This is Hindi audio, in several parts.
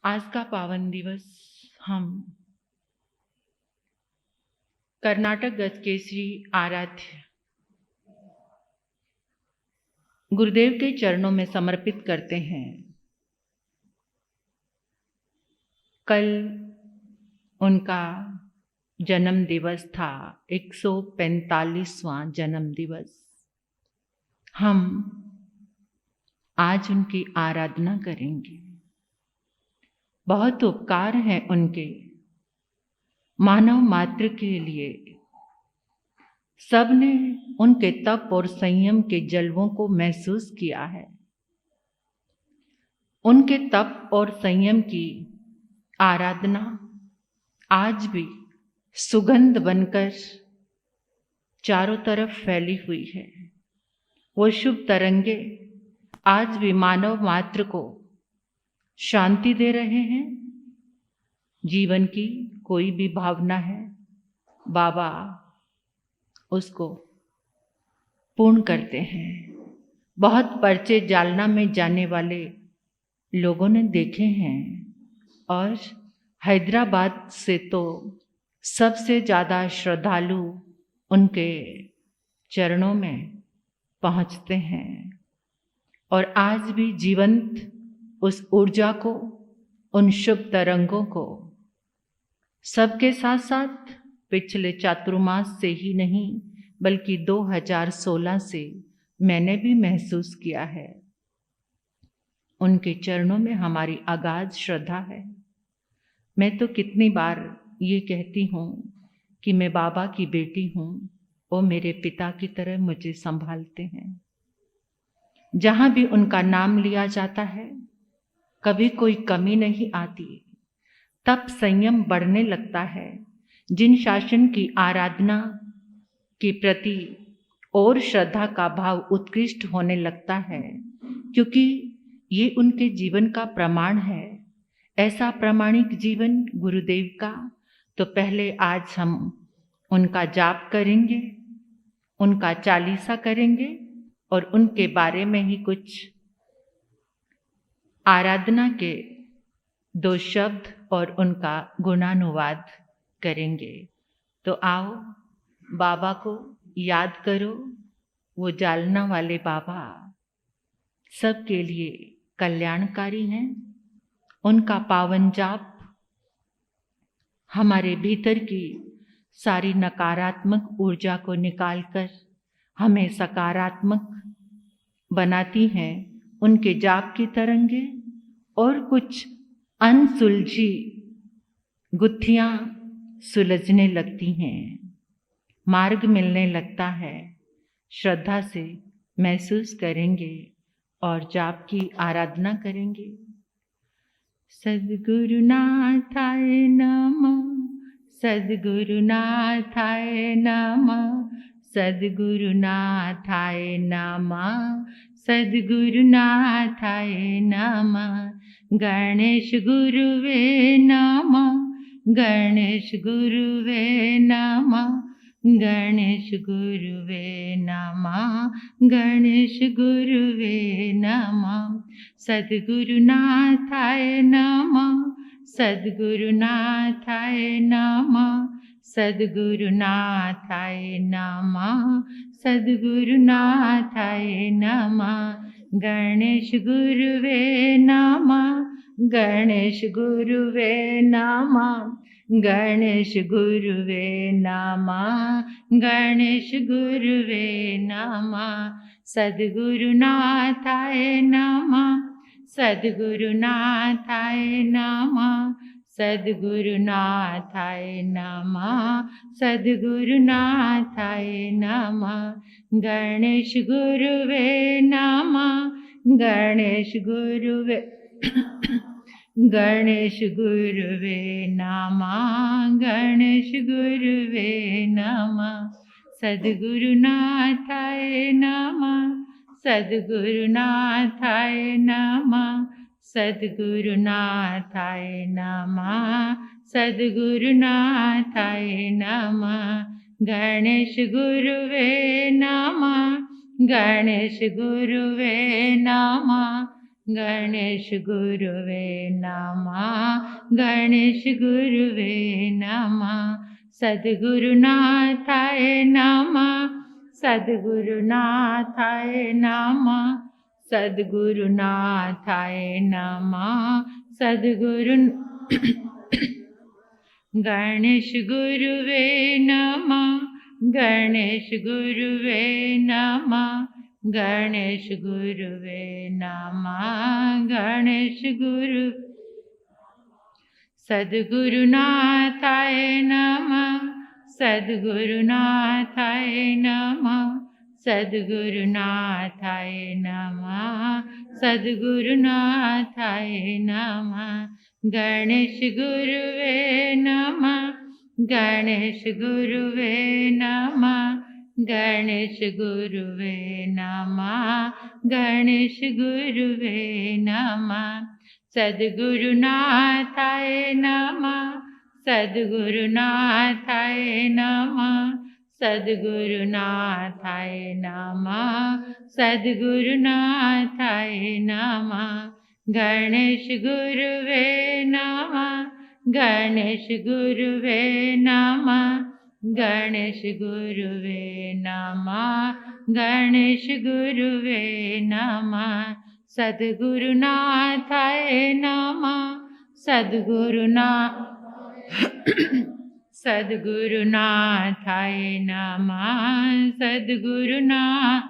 आज का पावन दिवस हम कर्नाटक गजकेसरी आराध्य गुरुदेव के चरणों में समर्पित करते हैं। कल उनका जन्म दिवस था, 145वां जन्म दिवस। हम आज उनकी आराधना करेंगे। बहुत उपकार हैं उनके मानव मात्र के लिए। सबने उनके तप और संयम के जलवों को महसूस किया है। उनके तप और संयम की आराधना आज भी सुगंध बनकर चारों तरफ फैली हुई है। वो शुभ तरंगे आज भी मानव मात्र को शांति दे रहे हैं। जीवन की कोई भी भावना है, बाबा उसको पूर्ण करते हैं। बहुत पर्चे जालना में जाने वाले लोगों ने देखे हैं और हैदराबाद से तो सबसे ज़्यादा श्रद्धालु उनके चरणों में पहुंचते हैं। और आज भी जीवंत उस ऊर्जा को, उन शुभ तरंगों को सबके साथ साथ पिछले चातुर्मास से ही नहीं बल्कि 2016 से मैंने भी महसूस किया है। उनके चरणों में हमारी अगाध श्रद्धा है। मैं तो कितनी बार ये कहती हूँ कि मैं बाबा की बेटी हूँ, वो मेरे पिता की तरह मुझे संभालते हैं। जहाँ भी उनका नाम लिया जाता है कभी कोई कमी नहीं आती। तब संयम बढ़ने लगता है। जिन शासन की आराधना के प्रति और श्रद्धा का भाव उत्कृष्ट होने लगता है, क्योंकि ये उनके जीवन का प्रमाण है। ऐसा प्रामाणिक जीवन गुरुदेव का। तो पहले आज हम उनका जाप करेंगे, उनका चालीसा करेंगे और उनके बारे में ही कुछ आराधना के 2 शब्द और उनका गुणानुवाद करेंगे। तो आओ बाबा को याद करो। वो जालना वाले बाबा सबके लिए कल्याणकारी हैं। उनका पावन जाप हमारे भीतर की सारी नकारात्मक ऊर्जा को निकालकर हमें सकारात्मक बनाती हैं। उनके जाप की तरंगे और कुछ अनसुलझी गुत्थियां सुलझने लगती हैं, मार्ग मिलने लगता है। श्रद्धा से महसूस करेंगे और जाप की आराधना करेंगे। सद्गुरुनाथाय नमः, सद्गुरुनाथाय नमः, सद्गुरुनाथाय नमः, सद्गुरुनाथाय नमः। गणेश गुरुवे नमः, गणेश गुरुवे नमः, गणेश गुरुवे नमः, गणेश गुरुवे नमः। सद्गुरुनाथाय नमः, सद्गुरुनाथाय नमः, सद्गुरुनाथाय नमः, सद्गुरुनाथाय नमः। गणेश गुरुवे नमः, गणेश गुरुवे नमः, गणेश गुरुवे नमः, गणेश गुरुवे नमः। सद्गुरुनाथाय नमः, सद्गुरुनाथाय नमः, सद्गुरुनाथाय नमः, सद्गुरुनाथाय नमः। गणेश गुरुवे नमः, गणेश गुरुवे गणेश गुरुवे नमः, गणेश गुरुवे नमः। सद्गुरुनाथाय नमः, सद्गुरुनाथाय नमः, सद्गुरुनाथाय नमः, सद्गुरुनाथाय नमः। गणेश गुरुवे नमः, गणेश गुरुवे नमः, गणेश गुरुवे नमः, गणेश गुरुवे नमः, सद्गुरुनाथाय नमः, सद्गुरुनाथाय नमः, सद्गुरुनाथाय नमः, सद्गुरु गणेश गुरुवे नमः, गणेश गुरुवे नमः, गणेश गुरुवे नमः, गणेश गुरु सद्गुरुनाथाय नमः, सद्गुरुनाथाय नमः, सद्गुरुनाथाय नमः, सद्गुरुनाथाय नमः, गणेश गुरुवे नमः, गणेश गुरुवे नमः, गणेश गुरुवे नमः, गणेश गुरुवे नमः, सद्गुरुनाथाय नमः, सद्गुरुनाथाय नमः, सद्गुरुनाथाय नमः, सद्गुरुनाथाय नमः, गणेश गुरुवे नमः, गणेश गुरुवे नमः, गणेश गुरुवे नमः, गणेश गुरुवे नमः, सद्गुरुनाथाय नमः, सद्गुरुनाथाय नमः, सद्गुरुनाथ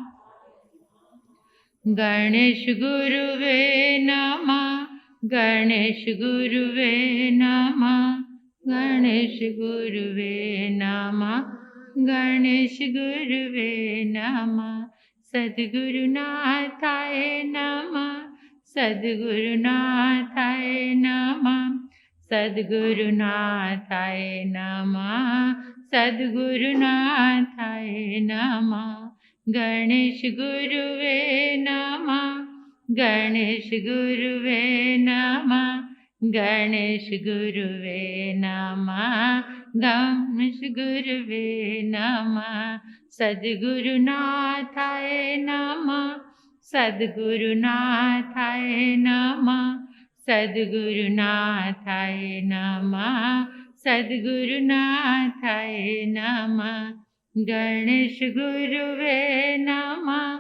गणेश गुरुवे नमः, गणेश गुरुवे नमः, गणेश गुरुवे नमः, गणेश गुरुवे नमः, सद्गुरुनाथाय नमः, सद्गुरुनाथाय नमः, सद्गुरुनाथाय नमः, सद्गुरुनाथाय नमः, गणेश गुरुवे नमः, गणेश गुरुवे नमः, गणेश गुरुवे नमः, गणेश गुरुवे नमः, सद्गुरुनाथाय नमः, सद्गुरुनाथाय नमः, सद्गुरुनाथाय नमः, सद्गुरुनाथाय नमः, गणेश गुरुवे नमः,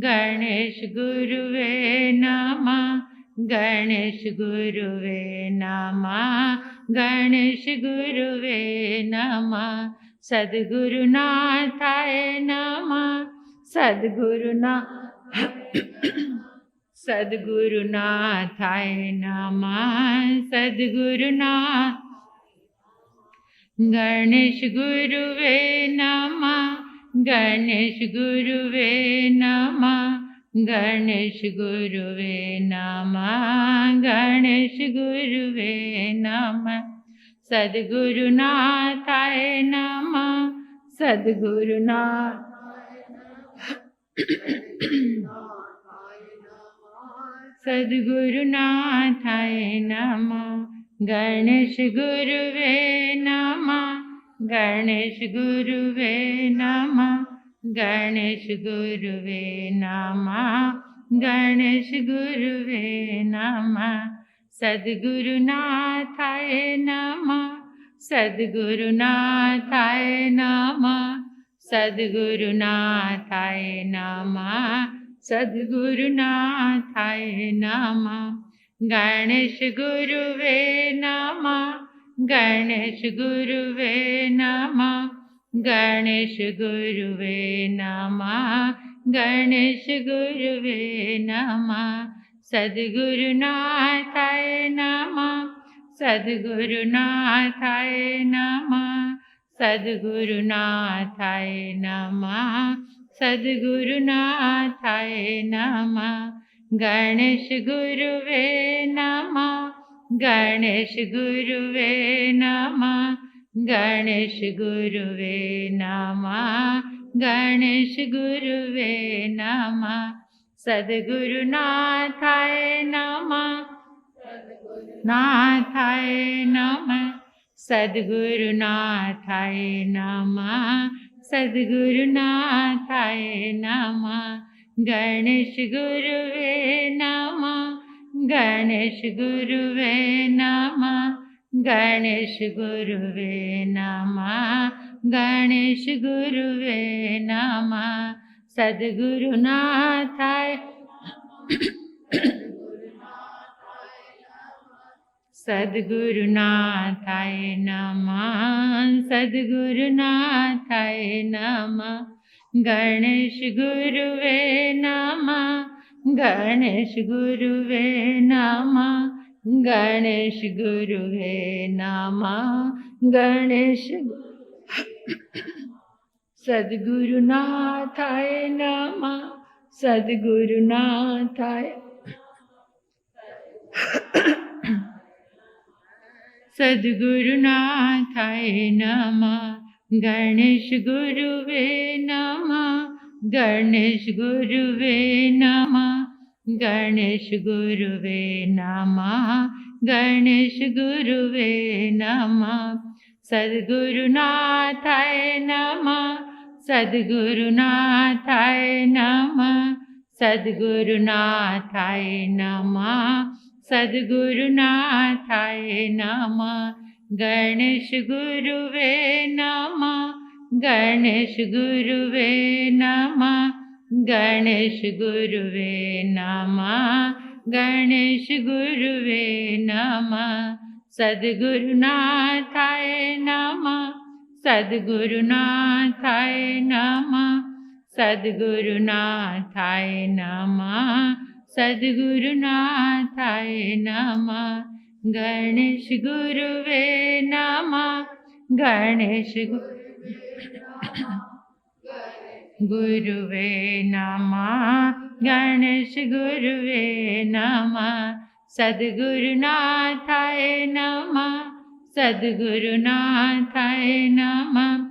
गणेश गुरुवे नमः, गणेश गुरुवे नमः, गणेश गुरुवे नमः, सद्गुरुनाथाय नमः, सद्गुरुनाथाय नमः, सद्गुरुनाथ गणेश गुरुवे नमः, गणेश गुरुवे नमः, गणेश गुरुवे नमः, गणेश गुरुवे नमः, सद्गुरुनाथाय नमः, सद्गुरुनाथ सद्गुरुनाथाय नमः, गणेश गुरुवे नमः, गणेश गुरुवे नमः, गणेश गुरुवे नमः, गणेश गुरुवे नमः, सद्गुरुनाथाय नमः, सद्गुरुनाथाय नमः, सद्गुरुनाथाय नमः, सद्गुरुनाथाय नमः, गणेश गुरुवे नमः, गणेश गुरुवे नमः, गणेश गुरुवे नमः, गणेश गुरुवे नमः, सद्गुरुनाथाय नमः, सद्गुरुनाथाय नमः, सद्गुरुनाथाय नमः, सद्गुरुनाथाय नमः, गणेश गुरुवे नमः, गणेश गुरुवे नमः, गणेश गुरुवे नमः, गणेश गुरुवे नमः, सद्गुरुनाथाय नमः, नाथाय नमः, सद्गुरुनाथाय नमः, सद्गुरुनाथाय नमः, गणेश गुरुवे नमः, गणेश गुरुवे नमः, गणेश गुरुवे नमः, गणेश गुरुवे नमः। सद्गुरुनाथाय सद्गुरुनाथाय नमः, सद्गुरुनाथाय नमः। गणेश गुरुवे नमः, गणेश गुरुवे नमः, गणेश गुरुवे नमः, गणेश सद्गुरुनाथाय नमः, सद्गुरुनाथाय सद्गुरुनाथाय नमः। गणेश गुरुवे नमः, गणेश गुरुवे नमः, गणेश गुरुवे नमः, गणेश गुरुवे नमः। सद्गुरुनाथाय नमः, सद्गुरुनाथाय नमः, सद्गुरुनाथाय नमः, सद्गुरुनाथाय नमः। गणेश गुरुवे नमः, गणेश गुरुवे नमः, गणेश गुरुवे नमः, गणेश गुरुवे नमः। सद्गुरुनाथाय नमः, सद्गुरुनाथाय नमः, सद्गुरुनाथाय नमः, सद्गुरुनाथाय नमः। गणेश गुरुवे नमः, गणेश गुरुवे नमः, गणेश गुरुवे नमः। सद्गुरुनाथाय नमः, सद्गुरुनाथाय नमः,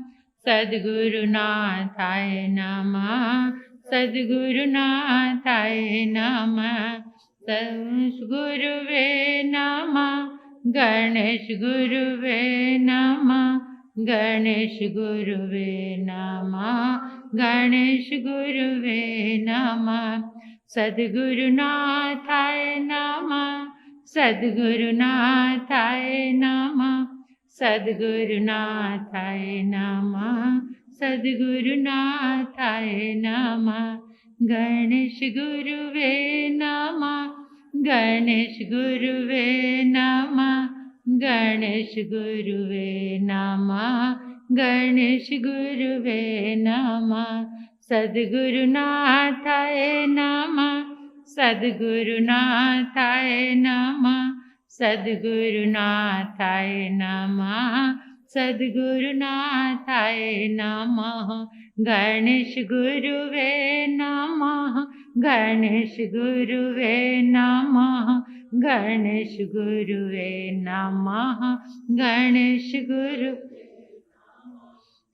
सद्गुरुनाथाय नमः, सद्गुरुनाथाय नमः। सद्गुरुवे नमः, गणेश गुरुवे नमः, गणेश गुरुवे नमः, गणेश गुरुवे नमः। सद्गुरुनाथाय नमः, सद्गुरुनाथाय नमः, सद्गुरुनाथाय नमः, सद्गुरुनाथाय नमः। गणेश गुरुवे नमः, गणेश गुरुवे नमः, गणेश गुरुवे नमः, गणेश गुरुवे नमः। सद्गुरुनाथाय नमः, सद्गुरुनाथाय नमः, सद्गुरुनाथाय नमः, सद्गुरुनाथाय नमः। गणेश गुरुवे नमः, गणेश गुरुवे नमः, गणेश गुरुवे नमः, गणेश गुरु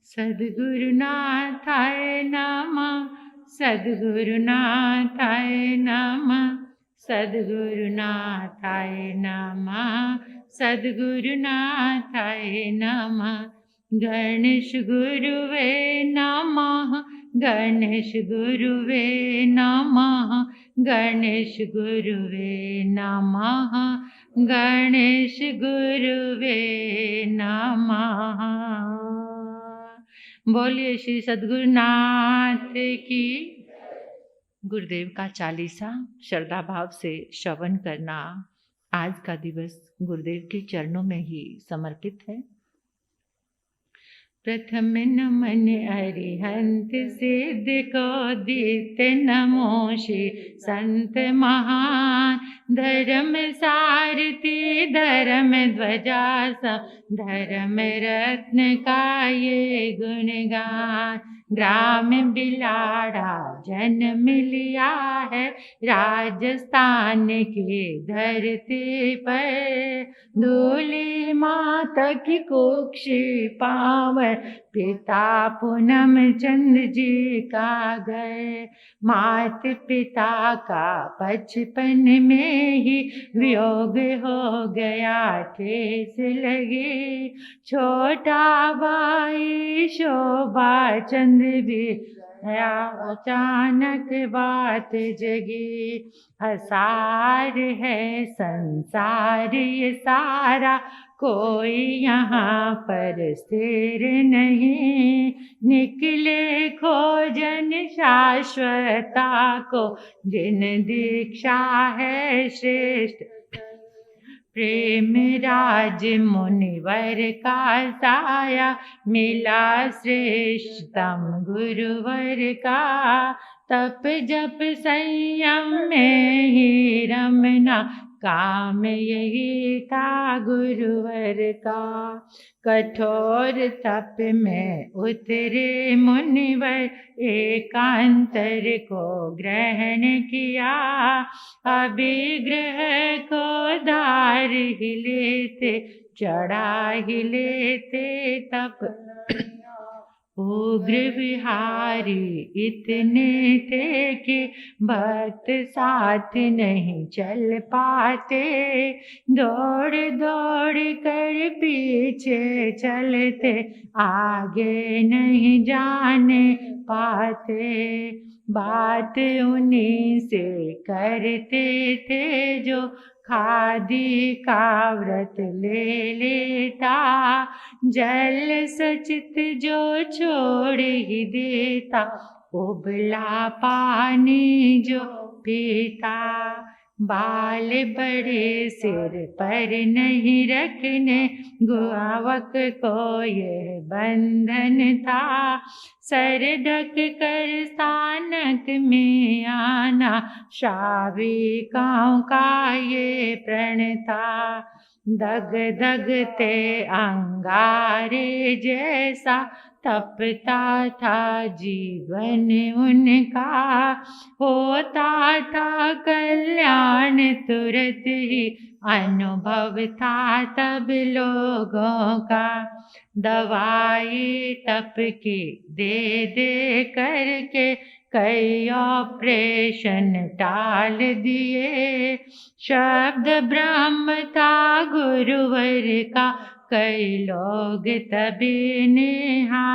सद्गुरुनाथाय नमः, सद्गुरुनाथाय नमः, सद्गुरुनाथाय नमः, सद्गुरुनाथाय नमः। गणेश गुरुवे नमः, गणेश गुरुवे नमः, गणेश गुरुवे नमः, गणेश गुरुवे नमः। बोलिए श्री सद्गुरुनाथ की। गुरुदेव का चालीसा श्रद्धा भाव से श्रवण करना आज का दिवस गुरुदेव के चरणों में ही समर्पित है। प्रथम नमन अरिहंत सिद्ध को दीप्त नमो श्री संत महान। धर्म सारथी धर्म ध्वजा धर्म रत्न का ये गुणगान। ग्राम बिलाड़ा जन्म लिया है राजस्थान की धरती पर। धूली माता की कुक्षी पावन पिता पूनम चंद जी का घर। मात पिता का बचपन में ही वियोग हो गया ठेस लगी। छोटा भाई शोभा चंद भी या अचानक बात जगी, असार है संसार ये सारा, कोई यहाँ पर स्थिर नहीं। निकले खोजन शाश्वता को, जिन दीक्षा है श्रेष्ठ। प्रेम राज मुनिवर का साया, मिला श्रेष्ठतम गुरुवर का। तप जप संयम में ही रमना, काम यही था गुरुवर का। कठोर तप में उतरे मुनिवर, एकांतर को ग्रहण किया। अभिग्रह को धार ही लेते, चढ़ा ही लेते तप। उग्र विहारी इतने थे कि भक्त साथ नहीं चल पाते। दौड़ दौड़ कर पीछे चलते, आगे नहीं जाने पाते। बात उन्हीं से करते थे जो खादी का व्रत ले लेता। जल सचित जो छोड़ ही देता, उबला पानी जो पीता। बाल बड़े सिर पर नहीं रखने, गुआवक को यह बंधन था। सर ढक कर स्थानक में आना, श्राविकाओं का ये प्रण था। दग दगते अंगारे जैसा तपता था जीवन उनका। होता था कल्याण तुरंत ही, अनुभव था तब लोगों का। दवाई तप की दे दे करके, कई ऑपरेशन टाल दिए। शब्द ब्रह्म था गुरुवर का, कई लोग तभी नेहा।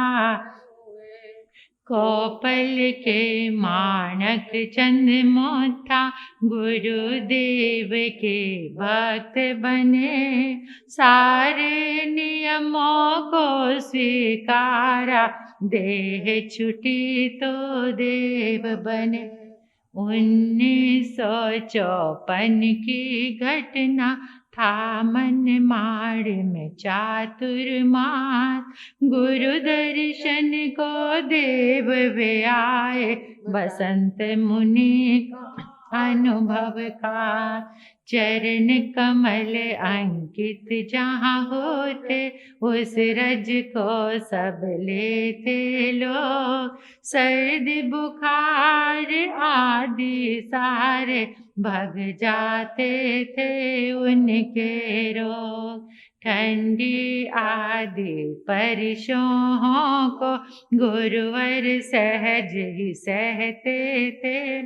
कोपल के माणक चंद मोथा, गुरुदेव के भक्त बने। सारे नियमों को स्वीकारा, देह छुटी तो देव बने। 1954 की घटना था मनमाड़ में चातुर्मास। गुरु दर्शन को देव वे आए, बसंत मुनि अनुभव का। चरण कमल अंकित जहाँ होते, उस रज को सब लेते लोग। सर्दी बुखार आदि सारे भग जाते थे उनके रोग। ठंडी आदि परिशोहों को गुरुवर सहज ही सहते थे।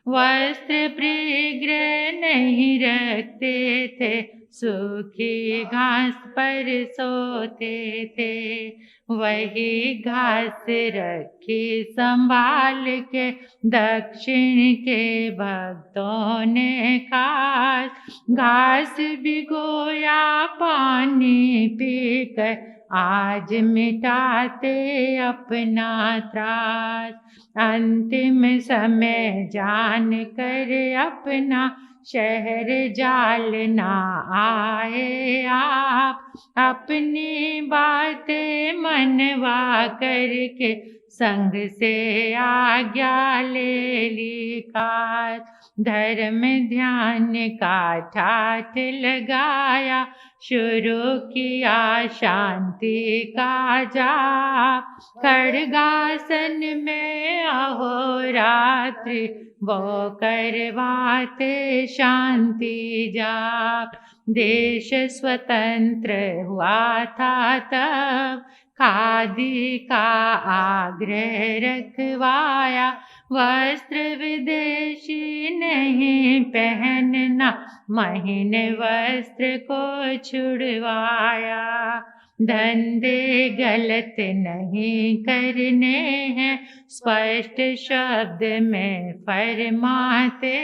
वस्त्र परिग्रह नहीं रखते थे, सूखी घास पर सोते थे। वही घास रखी संभाल के, दक्षिण के भक्तों ने खास। घास भिगोया पानी पीकर, आज मिटाते अपना त्रास। अंतिम समय जान कर अपना, शहर जालना आए आप। अपनी बातें मनवा करके, संग से आज्ञा ले ली काश। धर्म ध्यान का ठाठ लगाया, शुरू किया शांति का जाप। खड़गासन में अहोरात्रि, वो करवाते शांति जाप। देश स्वतंत्र हुआ था तब, खादी का आग्रह रखवाया। वस्त्र विदेशी नहीं पहनना, महीन वस्त्र को छुड़वाया। धंधे गलत नहीं करने हैं, स्पष्ट शब्द में फरमाते।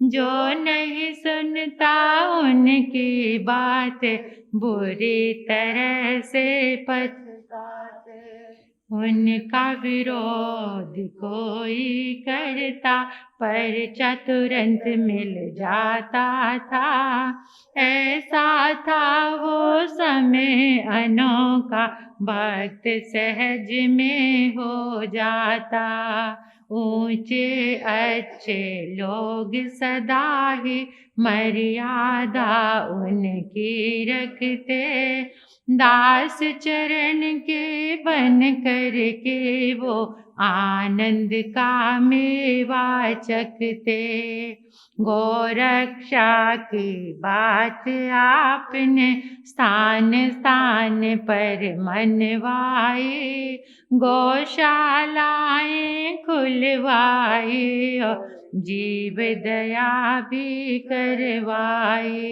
जो नहीं सुनता उनकी बात, बुरी तरह से पछताते। उनका विरोध कोई करता, पर्चा तुरंत मिल जाता था। ऐसा था वो समय अनोखा, भक्त सहज में हो जाता। ऊंचे अच्छे लोग सदा ही मर्यादा उनकी रखते। दास चरण के बन कर के वो आनंद का मेवा चखते। गोरक्षा की बात आपने स्थान स्थान पर मनवाई। गौशालाएं खुलवाई और जीव दया भी करवाई।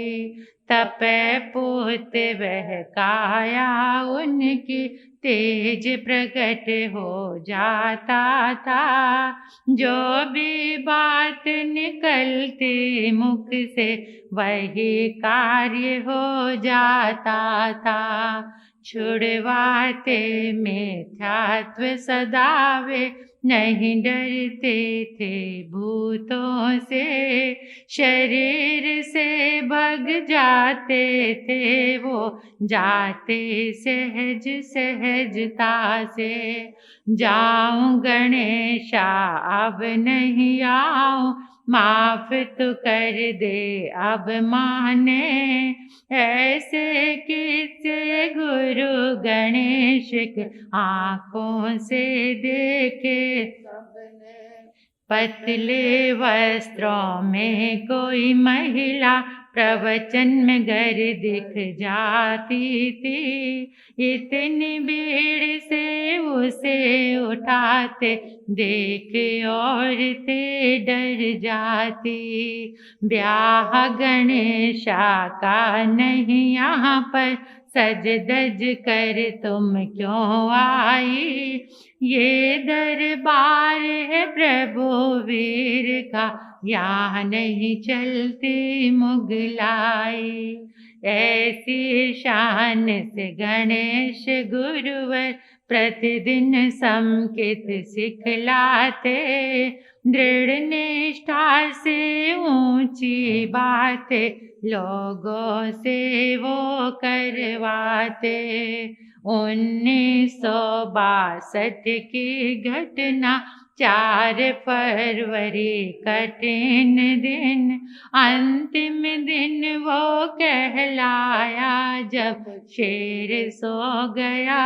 तपे पुत बहकाया उनकी, तेज प्रकट हो जाता था। जो भी बात निकलती मुख से, वही कार्य हो जाता था। छुड़वाते मिथ्यात्व सदावे, नहीं डरते थे भूतों से। शरीर से भग जाते थे वो, जाते सहज सहजता से। जाऊं गणेशा अब नहीं आऊं, माफ तो कर दे अब माने। ऐसे किससे गुरु गणेश के आंखों से देखे सबने। पतले वस्त्रों में कोई महिला प्रवचन में घर दिख जाती थी। इतनी भीड़ से उसे उठाते देख औरतें डर जाती। ब्याह गणेशा का नहीं यहाँ पर, सज धज कर तुम क्यों आई। ये दरबार है प्रभु वीर का, यहाँ नहीं चलती मुगलाई। ऐसी शान से गणेश गुरुवर प्रतिदिन संकेत सिखलाते। दृढ़ निष्ठा से ऊंची बातें लोगों से वो करवाते। 1962 की घटना, 4 फरवरी कठिन दिन। अंतिम दिन वो कहलाया जब शेर सो गया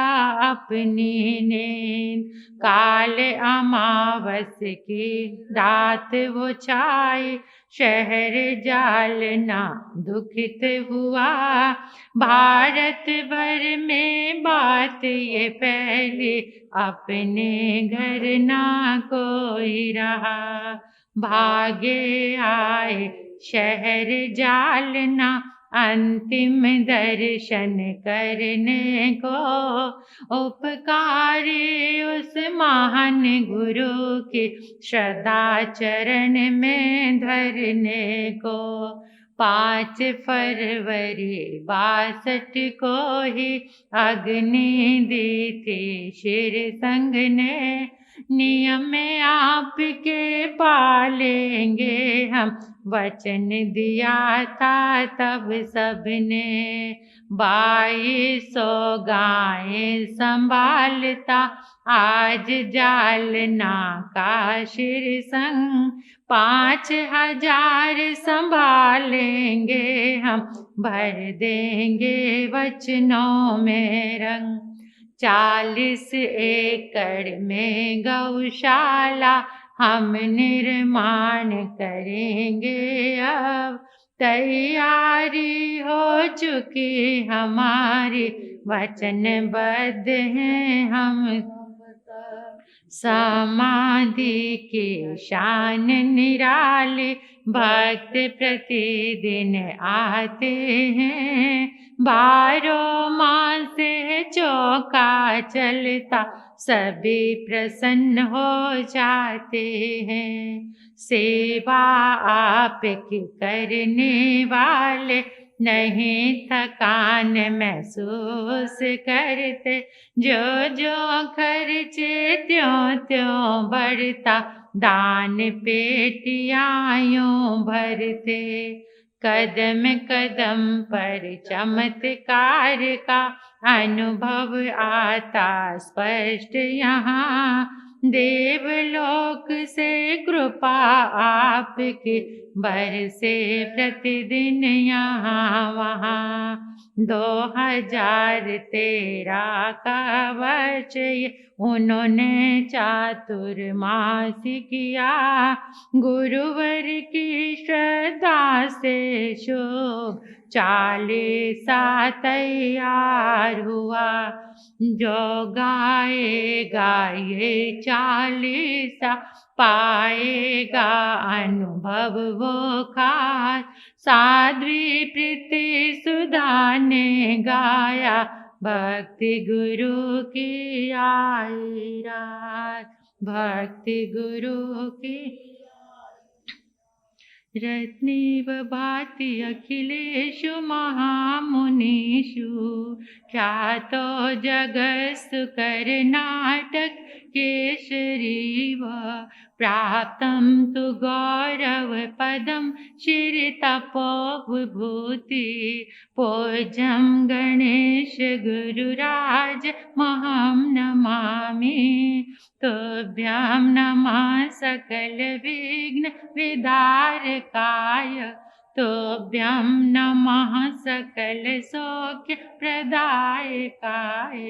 अपनी नींद। काल अमावस की रात वो छाई, शहर जालना दुखित हुआ। भारत भर में बात ये फैली, अपने घर ना कोई रहा। भागे आए शहर जालना, अंतिम दर्शन करने को। उपकारी उस महान गुरु की श्रद्धा चरण में धरने को। 5 फरवरी 62 को ही अग्नि दी थी शिर संग ने। नियम आपके पालेंगे हम, वचन दिया था तब सबने। 2200 गायें संभालता आज जालना का शिर संग। 5000 संभालेंगे हम, भर देंगे वचनों में रंग। 40 एकड़ में गौशाला हम निर्माण करेंगे अब। तैयारी हो चुकी हमारी, वचनबद्ध हैं हम। समाधि की शान निराले भक्त प्रतिदिन आते हैं। 12 मास चौका चलता सभी प्रसन्न हो जाते हैं। सेवा आपकी करने वाले नहीं थकान महसूस करते। जो जो खर्चे त्यों त्यों बढ़ता दान पेटियां यूं भरते। कदम कदम पर चमत्कार का अनुभव आता स्पष्ट यहाँ। देवलोक से कृपा आपकी बरसे प्रतिदिन यहाँ वहाँ। 2013 का वर्ष ये उन्होंने चातुर्मास किया। गुरुवर की श्रद्धा से शुभ 40 तैयार हुआ। जो गाएगा ये 40 पाएगा अनुभव वो खास। साध्वी प्रीति सुधा ने गाया भक्ति गुरु की आई रात। भक्ति गुरु की रत्नीव भाति अखिलेषु महामुनीषु ख्यातो जगत्सु कर्नाटक केसरीव। प्राप्तं तु गौरव पदं शिरतपो विभूति। पूज्यं गणेश गुरुराज महं नमामि। तुभ्यं नमः सकल विघ्न विदारकाय। तुभ्यं नमः सकल सौख्य प्रदायकाय।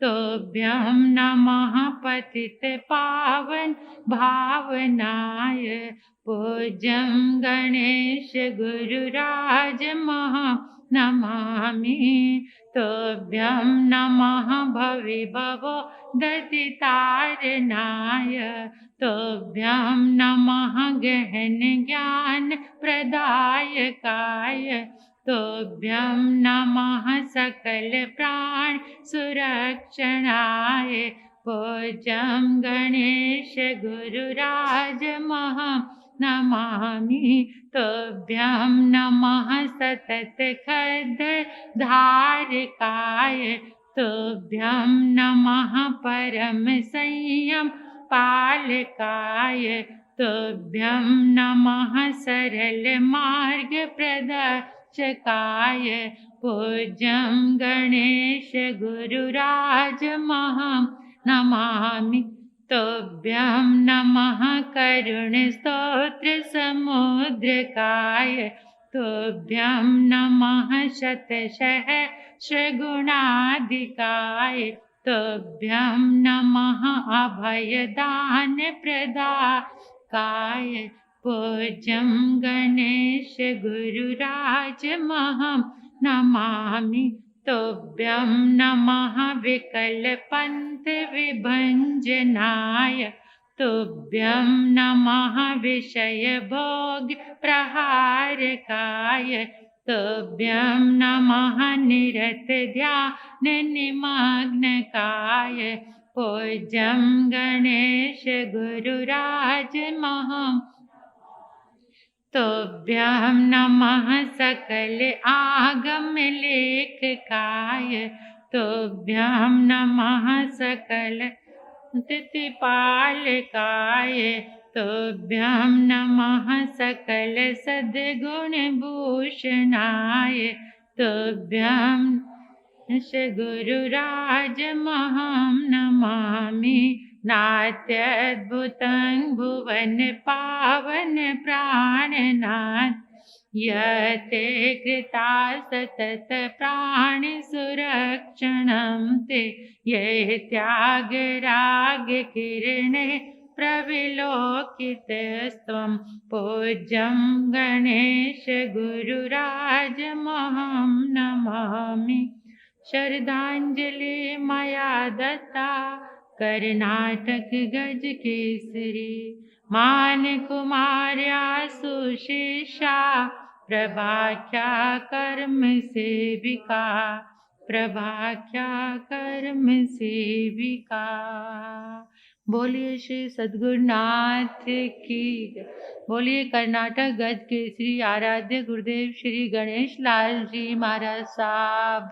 तुभ्यं नमः पतित पावन भावनाय। पूज्यं गणेश गुरुराज महं नमामि। तुभ्यं नमः भविभवो दतितारणाय। तुभ्यं नमः गहन ज्ञान प्रदायकाय। तुभ्यं नमः सकल प्राण सुरक्षणाय। पूज्यं गणेश गुरुराज महं नमामि। तुभ्यं नमः सतत खद्दर धारकाय। तुभ्यं नमः परम संयम पालकाय। तुभ्यं नमः सरल मार्ग प्रदर्शकाय। पूज्यं गणेश गुरुराज महं नमामि। तुभ्यं नमः करुण स्तोत्र समुद्रकाय। तुभ्यं नमः शतशः गुणाधिकाय। तुभ्यं नमः अभयदान प्रदायकाय। पूज्यं गणेश गुरुराज महं नमामि। तुभ्यं नमः विकलपन्थ विभञ्जनाय। तुभ्यं नमः विषय भोग प्रहारकाय। तुभ्यं नमः निरत ध्यान निमग्नकाय। पूज्यं गणेश गुरुराज महं। तुभ्यं नमः सकल आगम लेखकाय। तुभ्यं नमः सकल तिथिपालकाय। तुभ्यं नमः सकल सद्गुण भूषणाय। तुभ्यं गुरुराज महं नमामि। नात्यद्भुतं भुवन पावन प्राणनाथ। यते कृता सतत प्राण सुरक्षणं ते। ये त्यागराग किरणे प्रविलोकितस्त्वं। पूज्यं गणेश गुरुराज महं नमामि। श्रद्धांजलि मया दत्ता कर्नाटक गज केसरी मान कुमार्या सुशिषा प्रभाख्या कर्म सेविका प्रभाख्या कर्म सेविका। बोलिए श्री सद्गुरुनाथ की जय। बोलिए कर्नाटक गज केसरी आराध्य गुरुदेव श्री गणेश लाल जी महाराज साहब